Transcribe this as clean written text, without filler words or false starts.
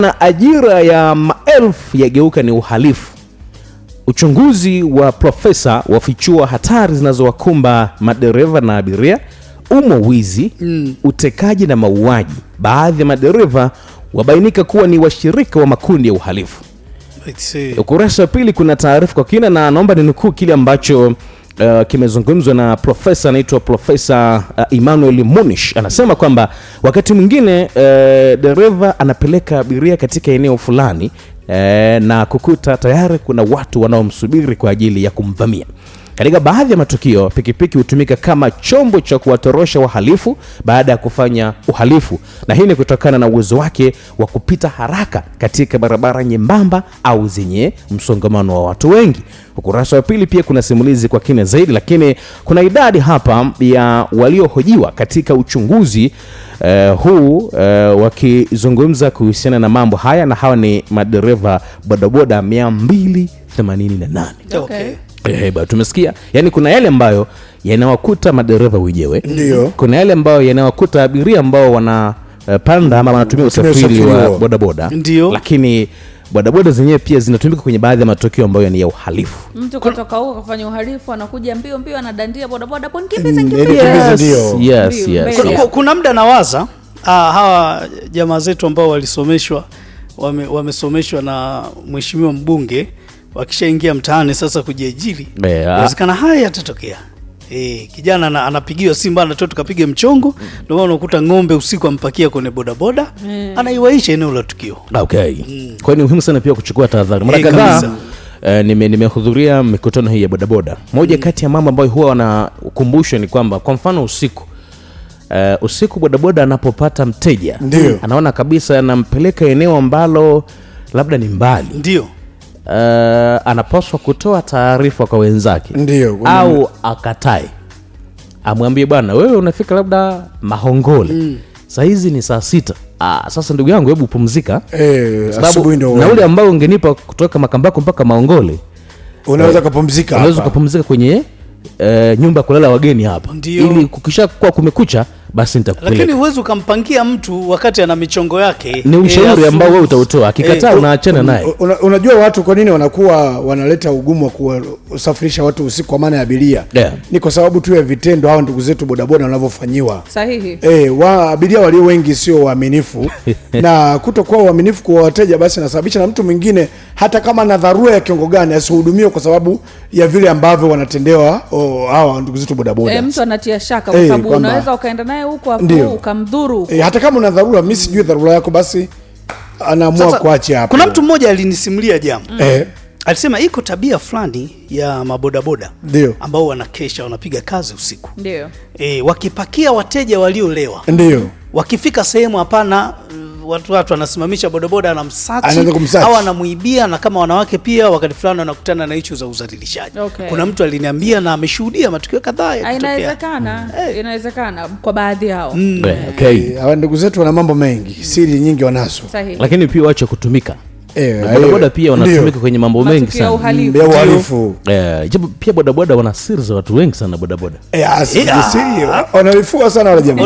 Na ajira ya maelfu yageuka ni uhalifu. Uchunguzi wa profesa wafichua hatari zinazowakumba madereva na abiria, wizi, utekaji na mauaji. Baadhi ya madereva wabainika kuwa ni washirika wa makundi ya uhalifu. Ukurasa wa pili kuna taarifa kwa kina, na naomba ninukuu kile ambacho kimezungumzwa na profesa anaitwa Profesa Emmanuel Munish. Anasema kwamba wakati mwingine dereva anapeleka abiria katika eneo fulani na kukuta tayari kuna watu wanaomsubiri kwa ajili ya kumvamia. Katika baadhi ya matukio, pikipiki hutumika kama chombo cha kuwatorosha wahalifu baada ya kufanya uhalifu, na hii ni kutokana na uwezo wake wa kupita haraka katika barabara nyembamba au zenye msongamano wa watu wengi. Ukurasa wa pili pia kuna simulizi kwa kina zaidi, lakini kuna idadi hapa ya waliohojiwa katika uchunguzi huu wakizungumza kuhusiana na mambo haya, na hawa ni madereva bodaboda 288. Okay. Tumesikia, yani kuna yale ambayo yanawakuta madereva wenyewe, kuna yale ambayo yanawakuta abiria ambao wanapanda ama wanatumia usafiri wa bodaboda, lakini bodaboda zenyewe pia zinatumika kwenye baadhi ya matukio ambayo ni ya uhalifu. Mtu kutoka huko kufanya uhalifu anakuja mbio anadandia bodaboda hapo Yes. Kuna muda nawaza hawa jamaa zetu ambao walisomeshwa wamesomeshwa na mheshimiwa mbunge, wakishaingia mtaani sasa kujiajiri, inawezekana haya yatatokea. Kijana anapigiwa Simba na toto kapige mchongo, ndio maana unakuta ng'ombe usiku ampakia kwenye bodaboda, anaiwaisha eneo la tukio. Okay. Kwa hiyo ni muhimu sana pia kuchukua tahadhari. Mara kadhaa nimehudhuria mikutano hii ya bodaboda. Moja kati ya mambo ambayo huwa wanakumbushwa ni kwamba, kwa mfano usiku bodaboda anapopata mteja, anaona kabisa anampeleka eneo ambalo labda ni mbali, anapaswa kutoa taarifa kwa wenzake, au akatae, amwambie bwana, wewe unafika labda Mahongole, saa hizi ni saa 6. Sasa ndugu yangu, hebu pumzika, sababu na ule ambao ungenipa kutoka Makambako mpaka Mahongole unaweza kupumzika hapa, unaweza kupumzika kwenye nyumba kulala wageni hapa, ili kukisha kwa kumekucha basi nitakupeleka. Lakini huwezi ukampangia mtu wakati ana michongo yake. Ni ushauri ambao wewe utautoa, akikataa unaachana naye. Unajua watu kwa nini wanakuwa wanaleta ugumu wa kusafirisha watu usiku kwa maana ya abiria? Ni kwa sababu tu ya vitendo hao ndugu zetu bodaboda wanavyofanyiwa. Sahihi. Abiria walio wengi sio waaminifu na kutokuwa waaminifu kwa wateja basi nasababisha na mtu mwingine hata kama na dharura ya kiwango gani asihudumiwe kwa sababu ya vile ambavyo wanatendewa hao ndugu zetu bodaboda. Mtu anatia shaka kwa sababu unaweza ukaenda naye huko hapo ukamdhuru. Hata kama una dharura, mimi sijui dharura yako, basi anaamua kuacha hapo. Kuna mtu mmoja alinisimulia jambo. Alisema iko tabia fulani ya mabodaboda ambao wanakesha, wanapiga kazi usiku. Wakipakia wateja waliolewa. Wakifika sehemu hapana, watu wanasimamisha bodaboda, anamsachi au anamuibia, na kama wanawake pia wakati fulani wanakutana na issue za udhalilishaji. Kuna mtu aliniambia na ameshuhudia matukio kadhaa yakitokea. Inawezekana kwa baadhi yao. Hawa ndugu zetu wana mambo mengi, siri nyingi wanazo. Lakini pia waache kutumika. Bodaboda pia wanatumika kwenye mambo mengi sana ya uhalifu. Pia bodaboda wana siri za watu wengi sana bodaboda. Siri wanalifua sana wale jamaa.